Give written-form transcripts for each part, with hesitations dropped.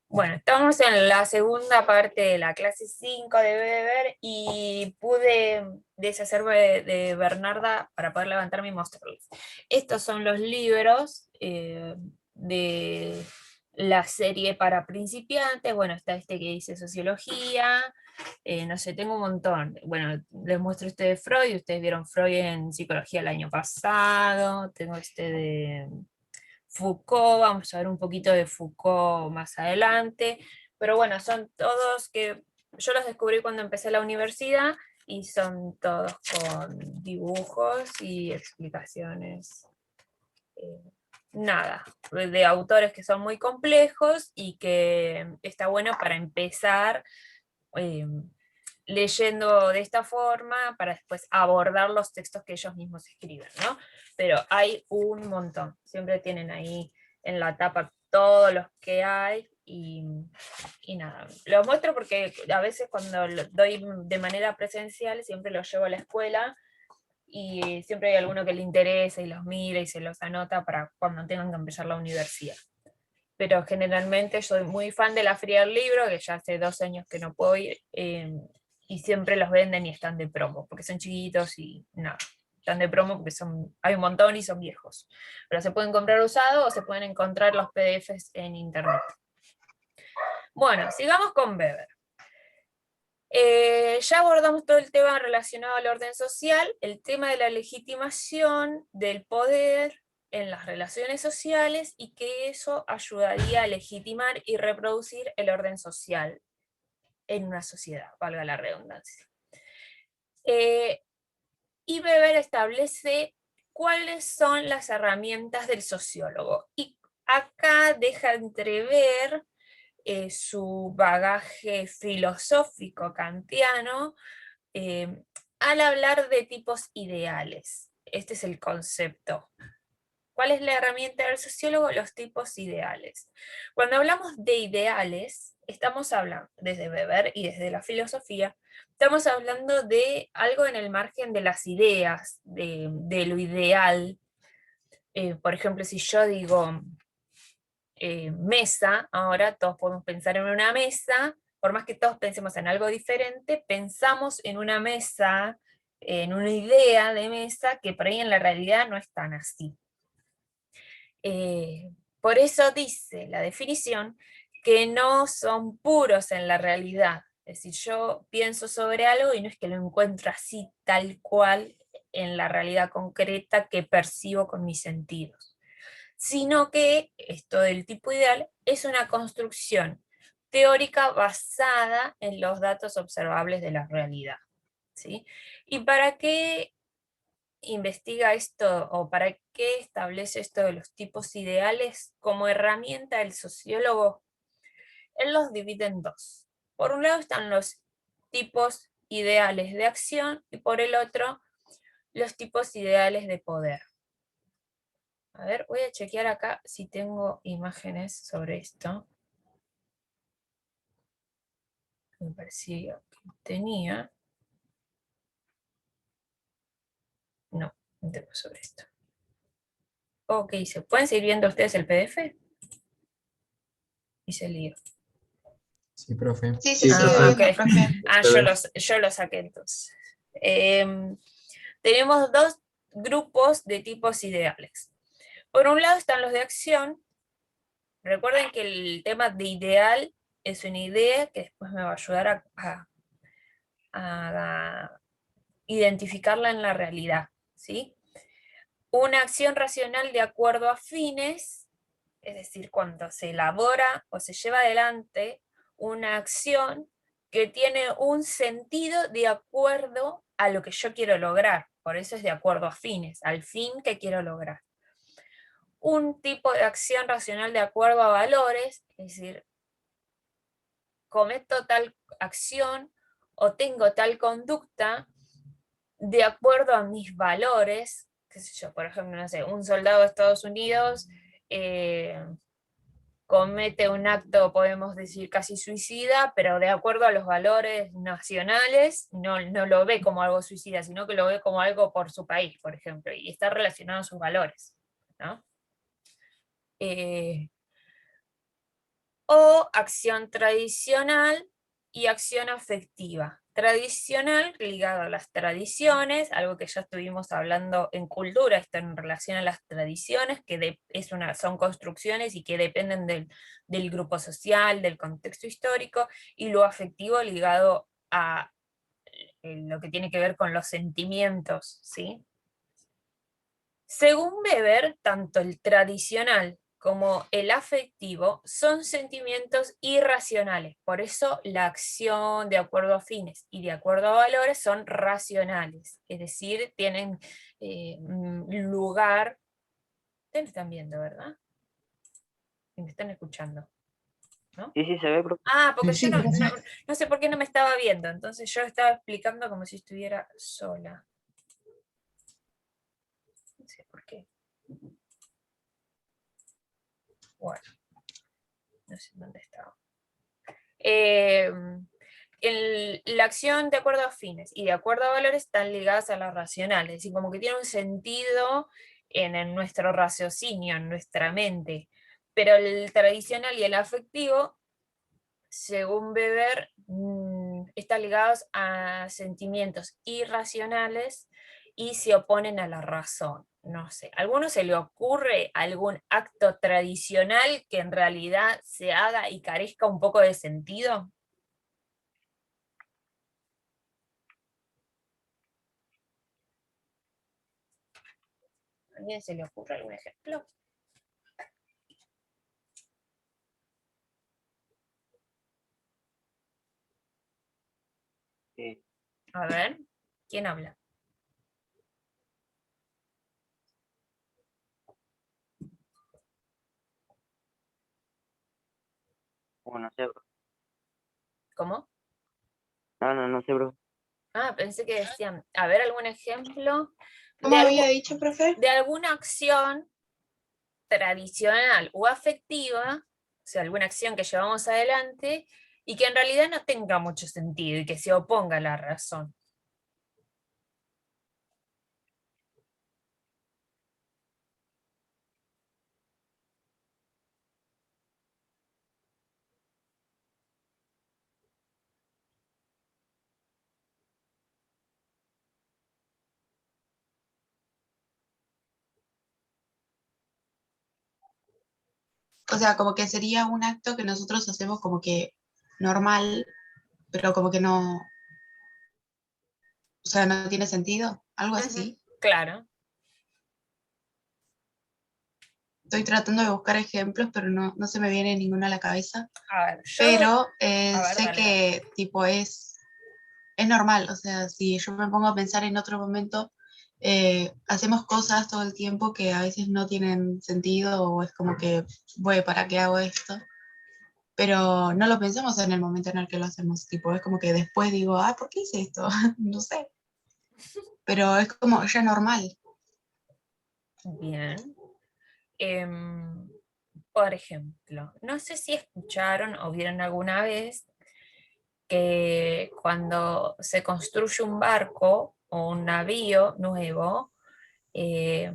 Bueno, estamos en la segunda parte de la clase 5 de Weber y pude deshacerme de Bernarda para poder levantarme y mostrarles. Estos son los libros de la serie para principiantes. Bueno, está este que dice Sociología, no sé, tengo un montón. Bueno, les muestro este de Freud, ustedes vieron Freud en Psicología el año pasado, tengo este de Foucault, vamos a ver un poquito de Foucault más adelante, pero bueno, son todos que yo los descubrí cuando empecé la universidad y son todos con dibujos y explicaciones, eh, nada, de autores que son muy complejos y que está bueno para empezar eh, leyendo de esta forma para después abordar los textos que ellos mismos escriben, ¿no? Pero hay un montón, siempre tienen ahí en la tapa todos los que hay y nada, los muestro porque a veces cuando lo doy de manera presencial siempre los llevo a la escuela y siempre hay alguno que le interesa y los mira y se los anota para cuando tengan que empezar la universidad. Pero generalmente soy muy fan de la Feria del Libro, que ya hace 2 años que no puedo ir, y siempre los venden y están de promo, porque son chiquitos y nada, están de promo porque hay un montón y son viejos. Pero se pueden comprar usados o se pueden encontrar los PDFs en internet. Bueno, sigamos con Weber. Ya abordamos todo el tema relacionado al orden social, el tema de la legitimación del poder en las relaciones sociales y que eso ayudaría a legitimar y reproducir el orden social en una sociedad, valga la redundancia. Y Weber establece cuáles son las herramientas del sociólogo. Y acá deja entrever su bagaje filosófico kantiano al hablar de tipos ideales. Este es el concepto. ¿Cuál es la herramienta del sociólogo? Los tipos ideales. Cuando hablamos de ideales, estamos hablando, desde Weber y desde la filosofía, estamos hablando de algo en el margen de las ideas, de lo ideal. Por ejemplo, si yo digo mesa, ahora todos podemos pensar en una mesa, por más que todos pensemos en algo diferente, pensamos en una mesa, en una idea de mesa que por ahí en la realidad no es tan así. Por eso dice la definición que no son puros en la realidad. Es decir, yo pienso sobre algo y no es que lo encuentro así tal cual en la realidad concreta que percibo con mis sentidos, sino que esto del tipo ideal es una construcción teórica basada en los datos observables de la realidad. ¿Sí? ¿Y para qué investiga esto o para qué establece esto de los tipos ideales como herramienta del sociólogo? Él los divide en dos. Por un lado están los tipos ideales de acción y por el otro los tipos ideales de poder. A ver, voy a chequear acá si tengo imágenes sobre esto. Me parecía que tenía. No, no tengo sobre esto. Ok, ¿se pueden seguir viendo ustedes el PDF? Y se lío. Sí, profe. Sí, se Sí, sigue profe. Ok. viendo, profe. Se ve. Yo lo saqué entonces. Tenemos dos grupos de tipos ideales. Por un lado están los de acción. Recuerden que el tema de ideal es una idea que después me va a ayudar a identificarla en la realidad, ¿sí? Una acción racional de acuerdo a fines, es decir, cuando se elabora o se lleva adelante una acción que tiene un sentido de acuerdo a lo que yo quiero lograr, por eso es de acuerdo a fines, al fin que quiero lograr. Un tipo de acción racional de acuerdo a valores, es decir, cometo tal acción o tengo tal conducta de acuerdo a mis valores, qué sé yo, por ejemplo, no sé, un soldado de Estados Unidos comete un acto, podemos decir, casi suicida, pero de acuerdo a los valores nacionales, no lo ve como algo suicida, sino que lo ve como algo por su país, por ejemplo, y está relacionado a sus valores, ¿no? o acción tradicional y acción afectiva. Tradicional, ligado a las tradiciones, algo que ya estuvimos hablando en cultura, esto en relación a las tradiciones, que son construcciones y que dependen del grupo social, del contexto histórico, y lo afectivo ligado a lo que tiene que ver con los sentimientos, ¿sí? Según Weber, tanto el tradicional como el afectivo son sentimientos irracionales, por eso la acción de acuerdo a fines y de acuerdo a valores son racionales, es decir, tienen lugar. Ustedes me están viendo, ¿verdad? Y me están escuchando, ¿no? Sí, sí, se ve, profe. Ah, porque Sí, yo sí, profe. no sé por qué no me estaba viendo, entonces yo estaba explicando como si estuviera sola. No sé por qué. Bueno, no sé dónde estaba. La acción de acuerdo a fines y de acuerdo a valores están ligadas a las racionales, es decir, como que tiene un sentido en nuestro raciocinio, en nuestra mente, pero el tradicional y el afectivo, según Weber, están ligados a sentimientos irracionales y se oponen a la razón. No sé, ¿a alguno se le ocurre algún acto tradicional que en realidad se haga y carezca un poco de sentido? ¿A alguien se le ocurre algún ejemplo? Sí. A ver, ¿quién habla? No sé, profe. ¿Cómo? No sé, profe. Ah, pensé que decían, a ver, algún ejemplo ¿Cómo había dicho, profe? de alguna acción tradicional o afectiva, o sea, alguna acción que llevamos adelante y que en realidad no tenga mucho sentido y que se oponga a la razón. O sea, como que sería un acto que nosotros hacemos como que normal, pero como que no, o sea, no tiene sentido, algo Ujú, así. claro. Estoy tratando de buscar ejemplos, pero no se me viene ninguno a la cabeza. A ver, yo, Pero a ver, sé dale, dale. que tipo es normal, o sea, si yo me pongo a pensar en otro momento, hacemos cosas todo el tiempo que a veces no tienen sentido o es como que, güey, ¿para qué hago esto? Pero no lo pensamos en el momento en el que lo hacemos, tipo, es como que después digo, ah, ¿por qué hice esto? No sé, pero es como ya normal. Bien. Em, por ejemplo, no sé si escucharon o vieron alguna vez que cuando se construye un barco o un navío nuevo, eh,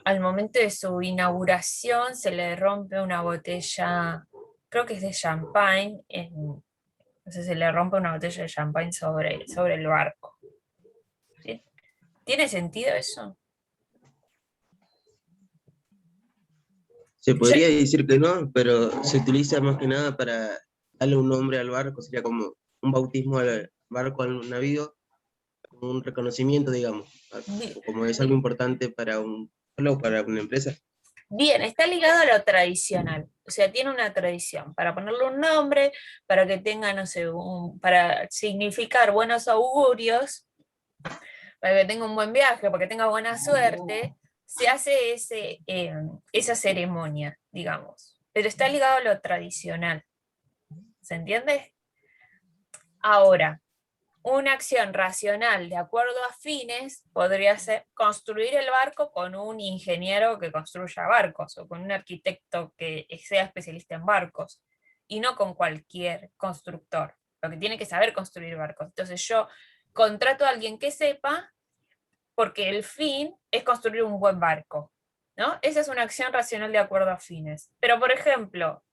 al momento de su inauguración se le rompe una botella, creo que es de champagne, entonces se le rompe una botella de champagne sobre el barco. ¿Sí? ¿Tiene sentido eso? Se Yo- podría decir que no, pero se utiliza más que nada para darle un nombre al barco, sería como un bautismo al barco, al navío, como un reconocimiento, digamos, bi- o como es algo importante para un pueblo o para una empresa. Bien, está ligado a lo tradicional, o sea, tiene una tradición, para ponerle un nombre, para que tenga, no sé, para significar buenos augurios, para que tenga un buen viaje, para que tenga buena suerte, se hace esa ceremonia, digamos, pero está ligado a lo tradicional, ¿se entiende? Ahora, una acción racional de acuerdo a fines podría ser construir el barco con un ingeniero que construya barcos o con un arquitecto que sea especialista en barcos y no con cualquier constructor, lo que tiene que saber construir barcos. Entonces yo contrato a alguien que sepa porque el fin es construir un buen barco, ¿no? Esa es una acción racional de acuerdo a fines. Pero por ejemplo,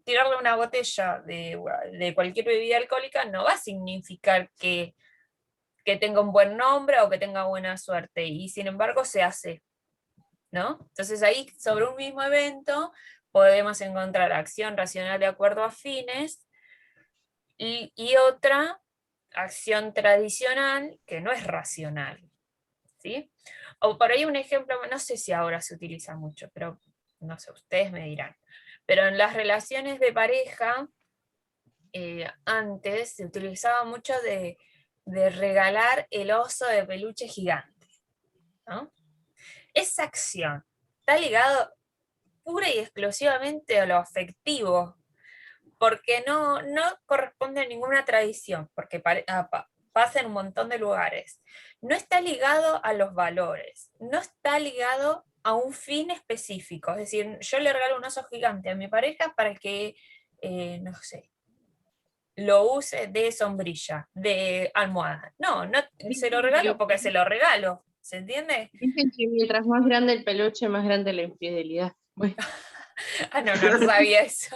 tirarle una botella de cualquier bebida alcohólica no va a significar que tenga un buen nombre o que tenga buena suerte, y sin embargo se hace, ¿no? Entonces ahí, sobre un mismo evento, podemos encontrar acción racional de acuerdo a fines, y otra acción tradicional que no es racional, ¿sí? O por ahí un ejemplo, no sé si ahora se utiliza mucho, pero no sé, ustedes me dirán. Pero en las relaciones de pareja, antes se utilizaba mucho de regalar el oso de peluche gigante, ¿no? Esa acción está ligado pura y exclusivamente a lo afectivo, porque no corresponde a ninguna tradición, porque pasa en un montón de lugares. No está ligado a los valores, no está ligado a un fin específico. Es decir, yo le regalo un oso gigante a mi pareja para que, no sé, lo use de sombrilla, de almohada. No, se lo regalo porque se lo regalo. ¿Se entiende? Dicen que mientras más grande el peluche, más grande la infidelidad. Bueno, Ah, no sabía eso.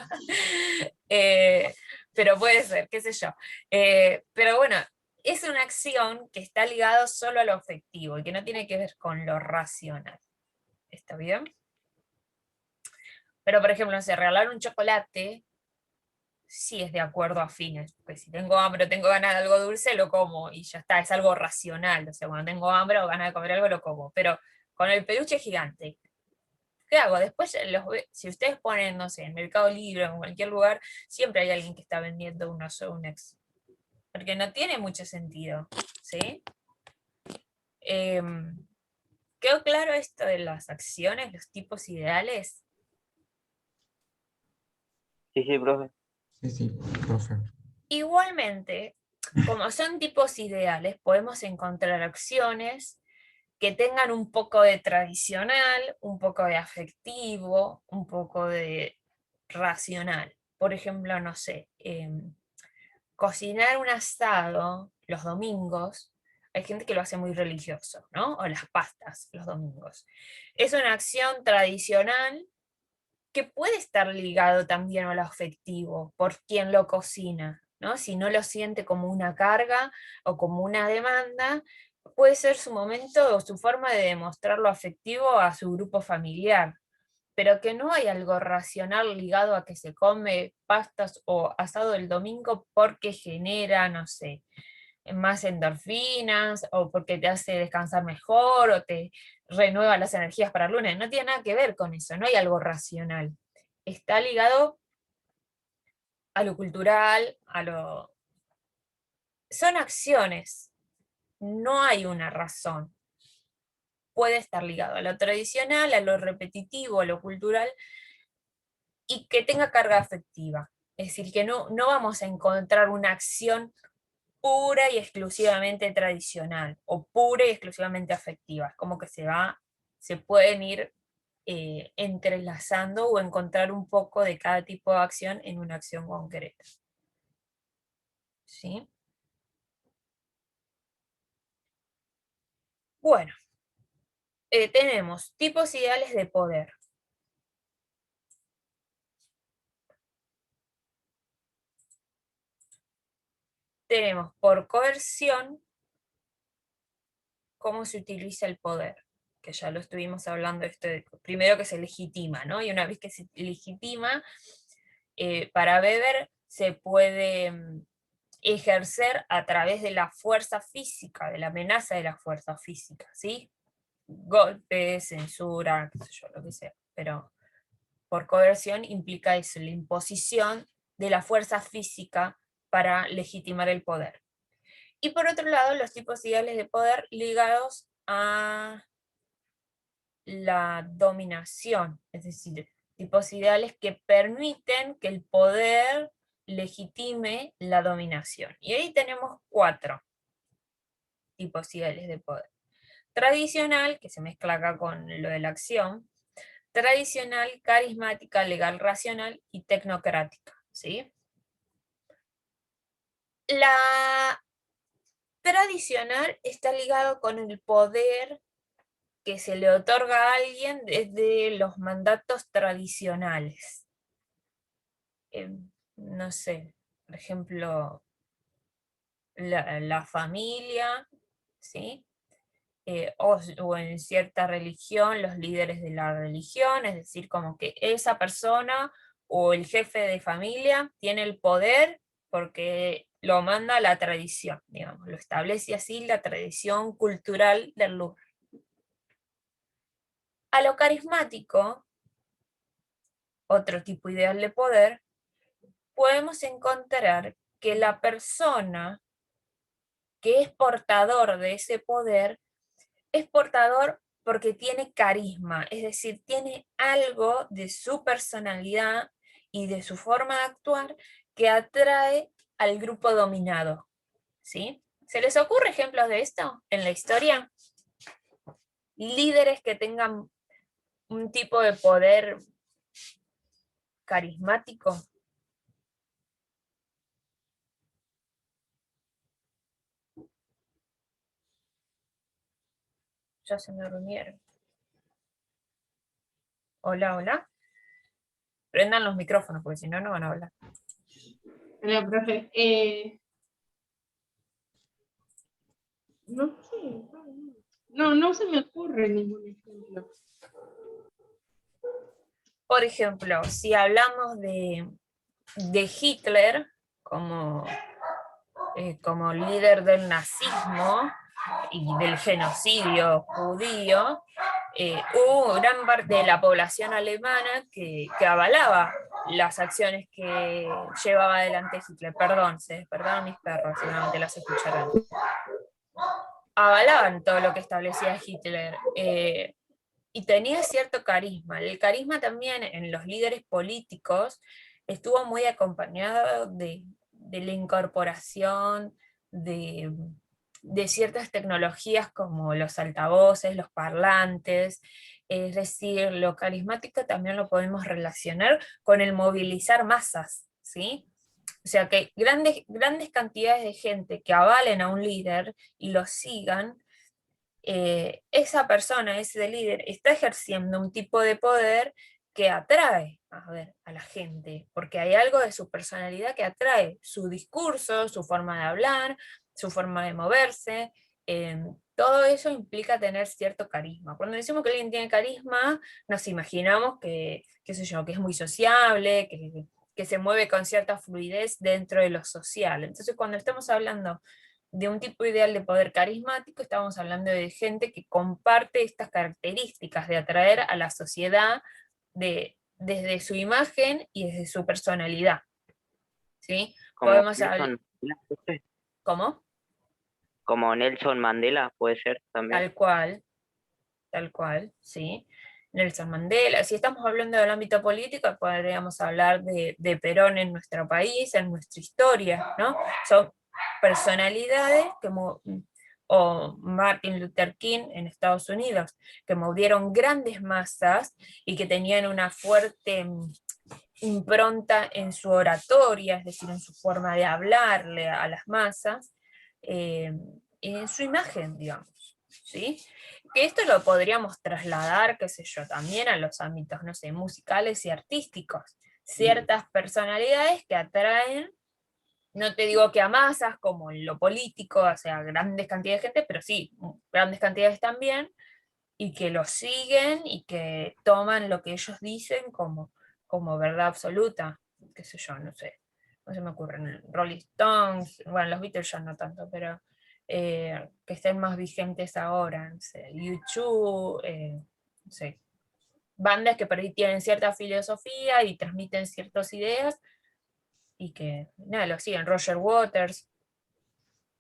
Pero puede ser, qué sé yo. Pero bueno, es una acción que está ligada solo a lo afectivo y que no tiene que ver con lo racional. ¿Está bien? Pero, por ejemplo, si regalar un chocolate, sí es de acuerdo a fines. Porque si tengo hambre o tengo ganas de algo dulce, lo como y ya está, es algo racional. O sea, cuando tengo hambre o ganas de comer algo, lo como. Pero con el peluche gigante, ¿qué hago? Después, si ustedes ponen, no sé, en Mercado Libre o en cualquier lugar, siempre hay alguien que está vendiendo un oso, un ex. Porque no tiene mucho sentido, ¿sí? ¿Quedó claro esto de las acciones, los tipos ideales? Sí, profe. Sí, profe. Igualmente, como son tipos ideales, podemos encontrar acciones que tengan un poco de tradicional, un poco de afectivo, un poco de racional. Por ejemplo, no sé, cocinar un asado los domingos, hay gente que lo hace muy religioso, ¿no? O las pastas los domingos. Es una acción tradicional que puede estar ligado también a lo afectivo, por quien lo cocina, ¿no? Si no lo siente como una carga o como una demanda, puede ser su momento o su forma de demostrar lo afectivo a su grupo familiar, pero que no hay algo racional ligado a que se come pastas o asado el domingo porque genera, no sé, más endorfinas, o porque te hace descansar mejor, o te renueva las energías para el lunes. No tiene nada que ver con eso, no hay algo racional. Está ligado a lo cultural, a lo... Son acciones, no hay una razón. Puede estar ligado a lo tradicional, a lo repetitivo, a lo cultural, y que tenga carga afectiva. Es decir, que no vamos a encontrar una acción pura y exclusivamente tradicional o pura y exclusivamente afectiva. Es como que se pueden ir entrelazando o encontrar un poco de cada tipo de acción en una acción concreta. ¿Sí? Bueno, tenemos tipos ideales de poder. Tenemos por coerción cómo se utiliza el poder, que ya lo estuvimos hablando, primero que se legitima, ¿no? Y una vez que se legitima, para Weber se puede ejercer a través de la fuerza física, de la amenaza de la fuerza física, ¿sí? Golpes, censura, qué sé yo, lo que sea, pero por coerción implica eso, la imposición de la fuerza física para legitimar el poder. Y por otro lado, los tipos ideales de poder ligados a la dominación, es decir, tipos ideales que permiten que el poder legitime la dominación. Y ahí tenemos 4 tipos ideales de poder. Tradicional, que se mezcla acá con lo de la acción, tradicional, carismática, legal, racional y tecnocrática, ¿sí? La tradicional está ligado con el poder que se le otorga a alguien desde los mandatos tradicionales. no sé, por ejemplo, la familia, ¿sí? O en cierta religión, los líderes de la religión, es decir, como que esa persona o el jefe de familia tiene el poder porque lo manda la tradición, digamos, lo establece así la tradición cultural del lugar. A lo carismático, otro tipo ideal de poder, podemos encontrar que la persona que es portador de ese poder es portador porque tiene carisma, es decir, tiene algo de su personalidad y de su forma de actuar que atrae al grupo dominado, ¿sí? ¿Se les ocurre ejemplos de esto en la historia? Líderes que tengan un tipo de poder carismático. Ya se me reunieron. Hola, hola. Prendan los micrófonos porque si no, no van a hablar. Hola, profe. No sé. No se me ocurre ningún ejemplo. Por ejemplo, si hablamos de Hitler como, como líder del nazismo y del genocidio judío, hubo gran parte de la población alemana que avalaba las acciones que llevaba adelante Hitler. Perdón, se despertaron mis perros, seguramente las escucharán. Avalaban todo lo que establecía Hitler. Y tenía cierto carisma. El carisma también en los líderes políticos estuvo muy acompañado de la incorporación de ciertas tecnologías como los altavoces, los parlantes. Es decir, lo carismático también lo podemos relacionar con el movilizar masas, ¿sí? O sea, que grandes cantidades de gente que avalen a un líder y lo sigan, esa persona, ese líder, está ejerciendo un tipo de poder que atrae a la gente, porque hay algo de su personalidad que atrae, su discurso, su forma de hablar, su forma de moverse, todo eso implica tener cierto carisma. Cuando decimos que alguien tiene carisma, nos imaginamos que, qué sé yo, que es muy sociable, que se mueve con cierta fluidez dentro de lo social. Entonces, cuando estamos hablando de un tipo ideal de poder carismático, estamos hablando de gente que comparte estas características de atraer a la sociedad desde su imagen y desde su personalidad. ¿Sí? Como Podemos Nelson hablar. Mandela, ¿viste? ¿Cómo? Como Nelson Mandela puede ser también. Tal cual, sí. Nelson Mandela. Si estamos hablando del ámbito político, podríamos hablar de Perón en nuestro país, en nuestra historia, ¿no? Son personalidades o Martin Luther King en Estados Unidos, que movieron grandes masas y que tenían una fuerte impronta en su oratoria, es decir, en su forma de hablarle a las masas, en su imagen, digamos, ¿sí? Que esto lo podríamos trasladar, qué sé yo, también a los ámbitos, no sé, musicales y artísticos. Ciertas personalidades que atraen, no te digo que a masas, como en lo político, o sea, grandes cantidades de gente, pero sí, grandes cantidades también, y que lo siguen y que toman lo que ellos dicen como verdad absoluta, qué sé yo, no sé, no se me ocurren, Rolling Stones, bueno, los Beatles ya no tanto, pero que estén más vigentes ahora, no sé, YouTube, no sé, bandas que por ahí tienen cierta filosofía y transmiten ciertas ideas y que, nada, lo siguen, Roger Waters,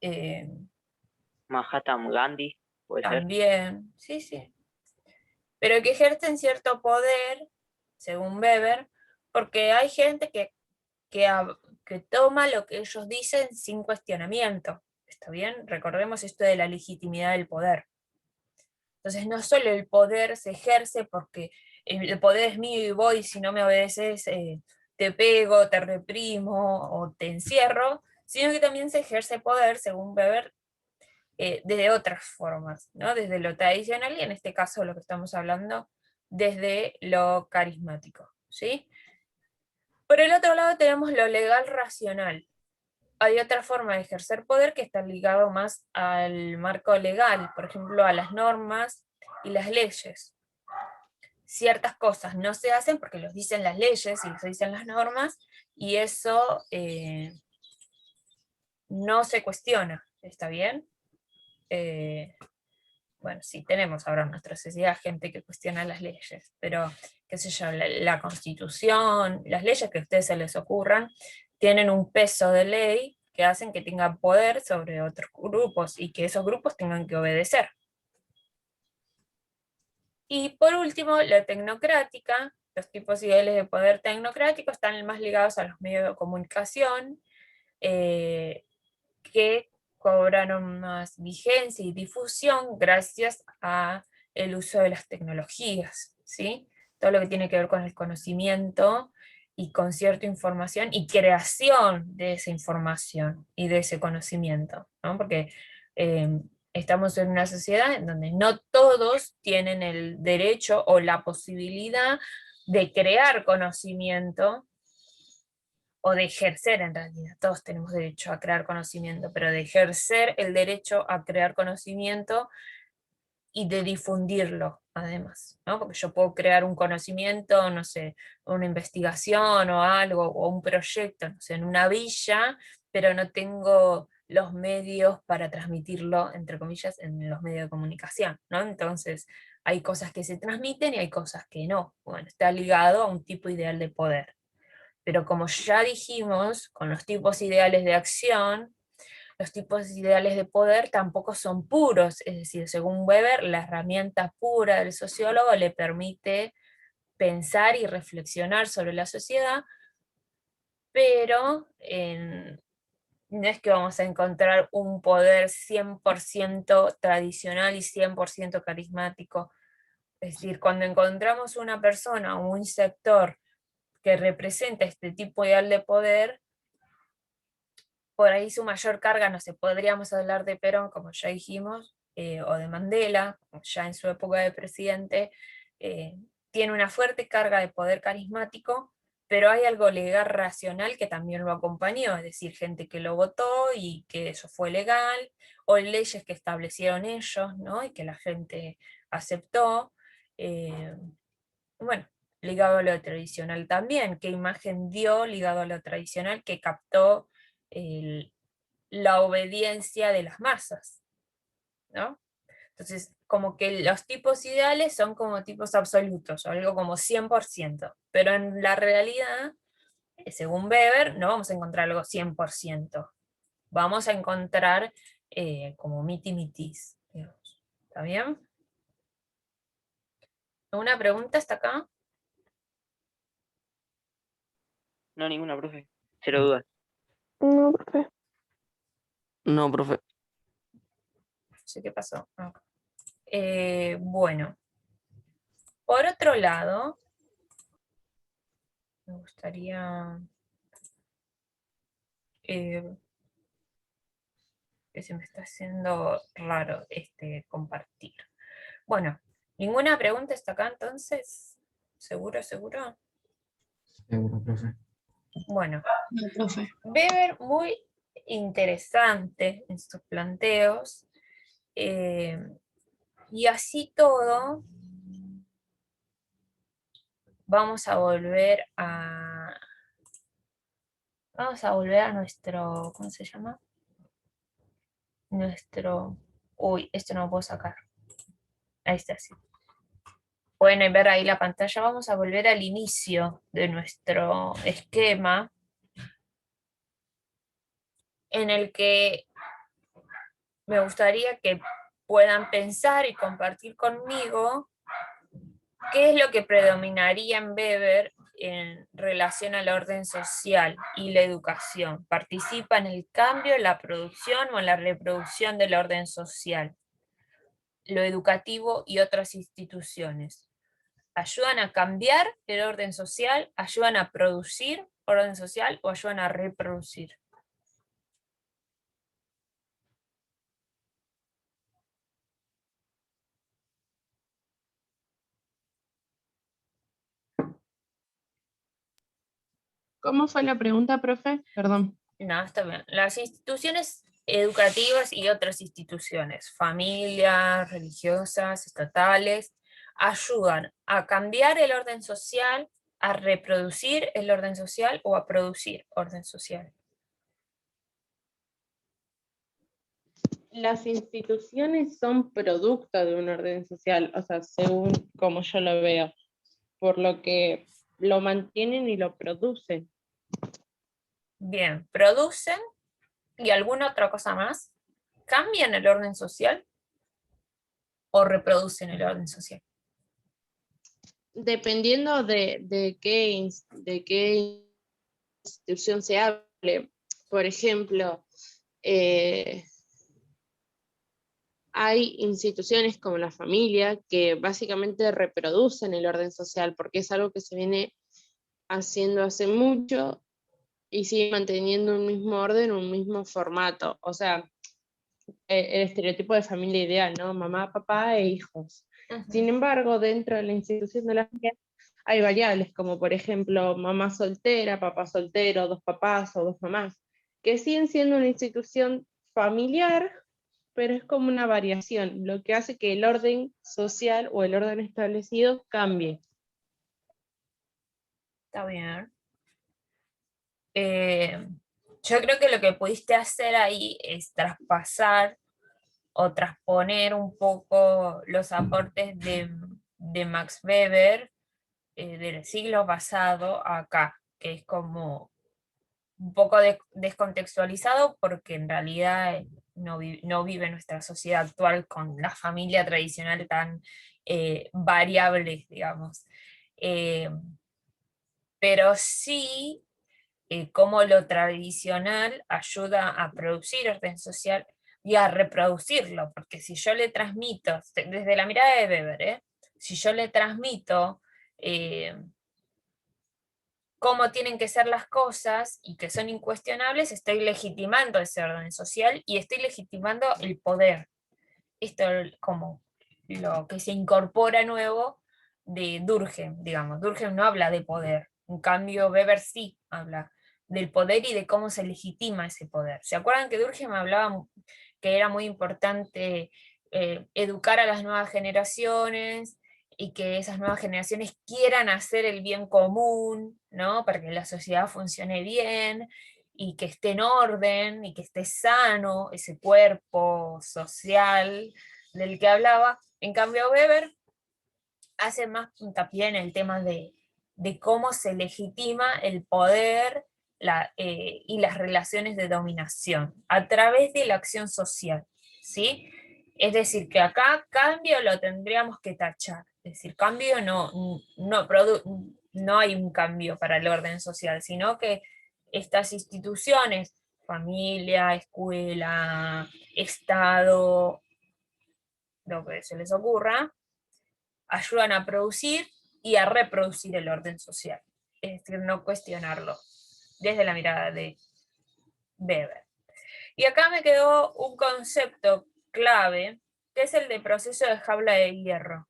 eh, Mahatma Gandhi puede ser. también, sí, sí, pero que ejercen cierto poder, según Weber, porque hay gente que toma lo que ellos dicen sin cuestionamiento. ¿Está bien? Recordemos esto de la legitimidad del poder. Entonces, no solo el poder se ejerce porque el poder es mío y voy, si no me obedeces, te pego, te reprimo o te encierro, sino que también se ejerce poder, según Weber, desde otras formas, ¿no? Desde lo tradicional y en este caso lo que estamos hablando, desde lo carismático, ¿sí? Por el otro lado tenemos lo legal racional. Hay otra forma de ejercer poder que está ligado más al marco legal, por ejemplo, a las normas y las leyes. Ciertas cosas no se hacen porque los dicen las leyes y los dicen las normas, y eso no se cuestiona, ¿está bien? Bueno, sí, tenemos ahora en nuestra sociedad gente que cuestiona las leyes, pero, qué sé yo, la Constitución, las leyes que a ustedes se les ocurran, tienen un peso de ley que hacen que tengan poder sobre otros grupos y que esos grupos tengan que obedecer. Y por último, la tecnocrática, los tipos ideales de poder tecnocrático están más ligados a los medios de comunicación, que cobraron más vigencia y difusión gracias a el uso de las tecnologías, ¿sí? Todo lo que tiene que ver con el conocimiento y con cierta información y creación de esa información y de ese conocimiento, ¿no? Porque estamos en una sociedad en donde no todos tienen el derecho o la posibilidad de crear conocimiento o de ejercer en realidad, todos tenemos derecho a crear conocimiento, pero de ejercer el derecho a crear conocimiento y de difundirlo, además, ¿no? Porque yo puedo crear un conocimiento, no sé, una investigación o algo, o un proyecto, no sé, en una villa, pero no tengo los medios para transmitirlo, entre comillas, en los medios de comunicación, ¿no? Entonces, hay cosas que se transmiten y hay cosas que no. Bueno, está ligado a un tipo ideal de poder. Pero como ya dijimos, con los tipos ideales de acción, los tipos ideales de poder tampoco son puros, es decir, según Weber, la herramienta pura del sociólogo le permite pensar y reflexionar sobre la sociedad, pero no es que vamos a encontrar un poder 100% tradicional y 100% carismático. Es decir, cuando encontramos una persona o un sector que representa este tipo ideal de poder, por ahí su mayor carga, no sé, podríamos hablar de Perón, como ya dijimos, o de Mandela, ya en su época de presidente, eh, tiene una fuerte carga de poder carismático, pero hay algo legal racional que también lo acompañó, es decir, gente que lo votó y que eso fue legal, o leyes que establecieron ellos, ¿no? Y que la gente aceptó. eh, bueno, ligado a lo tradicional también, qué imagen dio ligado a lo tradicional que captó el- la obediencia de las masas, ¿no? Entonces, como que los tipos ideales son como tipos absolutos, o algo como 100%, pero en la realidad, según Weber, no vamos a encontrar algo 100%, vamos a encontrar como miti-mitis, digamos. ¿Está bien? ¿Una pregunta hasta acá? No, ninguna, profe. Cero dudas. No, profe. No, profe. No sé qué pasó. Ah. Bueno, por otro lado, me gustaría que se me está haciendo raro este compartir. Bueno, ¿ninguna pregunta está acá entonces? ¿Seguro, seguro? Seguro, profe. Bueno, No, profe. Weber muy interesante en sus planteos, eh, y así todo, vamos a volver a, nuestro, ¿cómo se llama? Nuestro, uy, esto no lo puedo sacar. Ahí está, sí. Pueden ver ahí la pantalla. Vamos a volver al inicio de nuestro esquema, en el que me gustaría que puedan pensar y compartir conmigo qué es lo que predominaría en Weber en relación al orden social y la educación. ¿Participa en el cambio, en la producción o en la reproducción del orden social, lo educativo y otras instituciones? ¿Ayudan a cambiar el orden social? ¿Ayudan a producir orden social o ayudan a reproducir? ¿Cómo fue la pregunta, profe? Perdón. No, está bien. Las instituciones educativas y otras instituciones, familias, religiosas, estatales, ayudan a cambiar el orden social, a reproducir el orden social o a producir orden social. Las instituciones son producto de un orden social, o sea, según como yo lo veo, por lo que lo mantienen y lo producen. Bien, producen y alguna otra cosa más, cambian el orden social o reproducen el orden social. Dependiendo de qué institución se hable. Por ejemplo, hay instituciones como la familia que básicamente reproducen el orden social porque es algo que se viene haciendo hace mucho y sigue manteniendo un mismo orden, un mismo formato. O sea, el estereotipo de familia ideal, ¿no? Mamá, papá e hijos. Sin embargo, dentro de la institución de la familia hay variables, como por ejemplo mamá soltera, papá soltero, dos papás o dos mamás, que siguen siendo una institución familiar, pero es como una variación, lo que hace que el orden social o el orden establecido cambie. Está bien. Yo creo que lo que pudiste hacer ahí es traspasar o transponer un poco los aportes de Max Weber del siglo pasado acá, que es como un poco descontextualizado porque en realidad no vive nuestra sociedad actual con la familia tradicional tan variable, digamos. Pero sí cómo lo tradicional ayuda a producir orden social y a reproducirlo, porque si yo le transmito, desde la mirada de Weber, si yo le transmito cómo tienen que ser las cosas y que son incuestionables, estoy legitimando ese orden social y estoy legitimando el poder. Esto como lo que se incorpora nuevo de Durkheim, digamos. Durkheim no habla de poder, en cambio Weber sí habla del poder y de cómo se legitima ese poder. ¿Se acuerdan que Durkheim hablaba que era muy importante educar a las nuevas generaciones y que esas nuevas generaciones quieran hacer el bien común, ¿no? Para que la sociedad funcione bien y que esté en orden y que esté sano ese cuerpo social del que hablaba? En cambio, Weber hace más hincapié en el tema de cómo se legitima el poder y las relaciones de dominación a través de la acción social, ¿sí? Es decir, que acá cambio lo tendríamos que tachar. Es decir, cambio no hay un cambio para el orden social, sino que estas instituciones, familia, escuela, Estado, lo que se les ocurra, ayudan a producir y a reproducir el orden social. Es decir, no cuestionarlo desde la mirada de Weber. Y acá me quedó un concepto clave, que es el de proceso de jaula de hierro.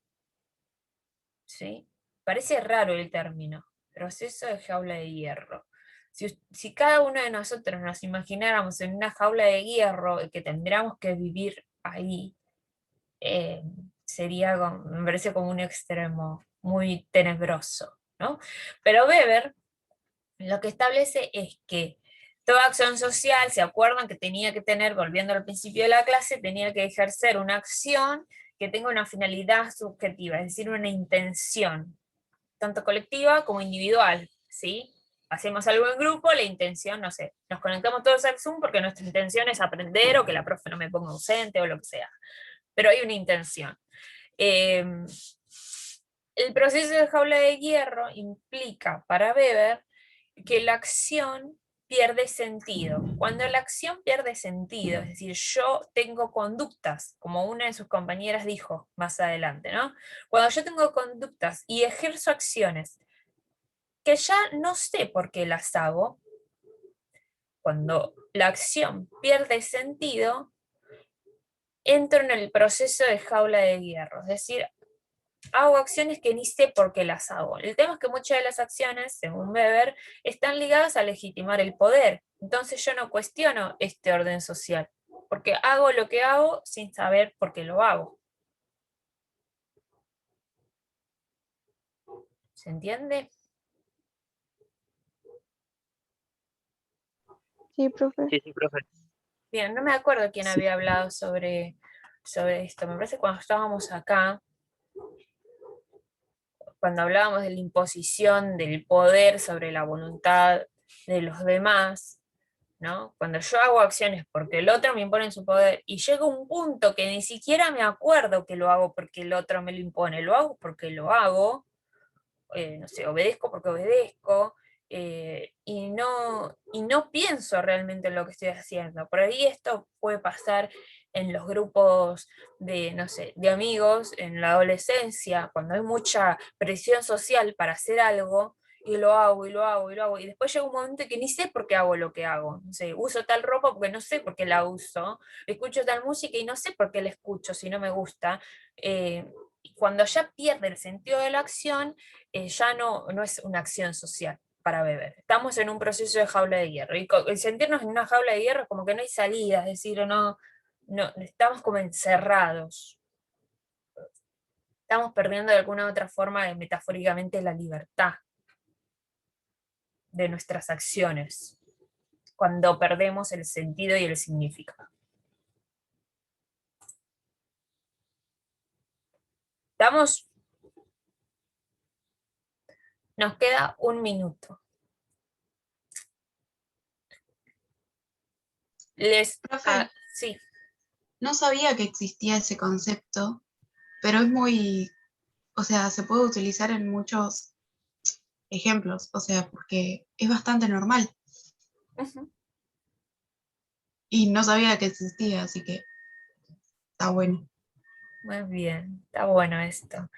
¿Sí? Parece raro el término, proceso de jaula de hierro. Si cada uno de nosotros nos imagináramos en una jaula de hierro y que tendríamos que vivir ahí, sería, me parece como un extremo muy tenebroso, ¿no? Pero Weber lo que establece es que toda acción social, ¿se acuerdan que tenía que tener, volviendo al principio de la clase, tenía que ejercer una acción que tenga una finalidad subjetiva, es decir, una intención, tanto colectiva como individual, ¿sí? Hacemos algo en grupo, la intención, no sé, nos conectamos todos al Zoom porque nuestra intención es aprender o que la profe no me ponga ausente o lo que sea, pero hay una intención. El proceso de jaula de hierro implica para Weber que la acción pierde sentido. Cuando la acción pierde sentido, es decir, yo tengo conductas, como una de sus compañeras dijo más adelante, ¿no? Cuando yo tengo conductas y ejerzo acciones que ya no sé por qué las hago, cuando la acción pierde sentido, entro en el proceso de jaula de hierro, es decir, hago acciones que ni sé por qué las hago. El tema es que muchas de las acciones, según Weber, están ligadas a legitimar el poder. Entonces yo no cuestiono este orden social, porque hago lo que hago sin saber por qué lo hago. ¿Se entiende? Sí, profe. Sí, profe. Bien, no me acuerdo quién Sí. había hablado sobre esto. Me parece que cuando estábamos acá, cuando hablábamos de la imposición del poder sobre la voluntad de los demás, ¿no? Cuando yo hago acciones porque el otro me impone su poder y llega un punto que ni siquiera me acuerdo que lo hago porque el otro me lo impone, lo hago porque lo hago, no sé, obedezco porque obedezco, y no pienso realmente en lo que estoy haciendo. Por ahí esto puede pasar en los grupos de, no sé, de amigos, en la adolescencia, cuando hay mucha presión social para hacer algo, y lo hago, y lo hago, y lo hago, y después llega un momento que ni sé por qué hago lo que hago. No sé, uso tal ropa porque no sé por qué la uso, escucho tal música y no sé por qué la escucho si no me gusta. Y cuando ya pierde el sentido de la acción, ya no es una acción social para Weber. Estamos en un proceso de jaula de hierro. Y el sentirnos en una jaula de hierro es como que no hay salida, es decir, no, estamos como encerrados. Estamos perdiendo de alguna otra forma, metafóricamente, la libertad de nuestras acciones, cuando perdemos el sentido y el significado. ¿Estamos? Nos queda un minuto. Profe, Sí. no sabía que existía ese concepto, pero es muy, o sea, se puede utilizar en muchos ejemplos, o sea, porque es bastante normal Ujú. y no sabía que existía, así que está bueno. Muy bien, está bueno esto.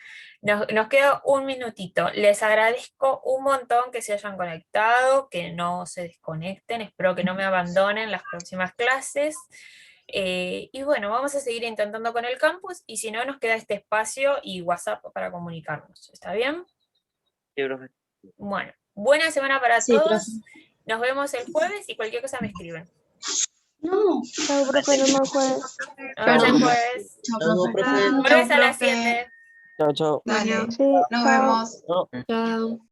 Nos queda un minutito. Les agradezco un montón que se hayan conectado, que no se desconecten. Espero que no me abandonen las próximas clases. Y bueno, vamos a seguir intentando con el campus y si no, nos queda este espacio y WhatsApp para comunicarnos. ¿Está bien? Sí, profe. Bueno, buena semana para Sí, profe. todos. Nos vemos el jueves y cualquier cosa me escriben. No. Chao, profe, nos vemos el jueves. Nos vemos el Perdón. jueves. Chao, Chao, profe. profe. Vuelves a las profe. 7. Chao, chao. Dale, Sí, nos chao. vemos. Chao. Chao.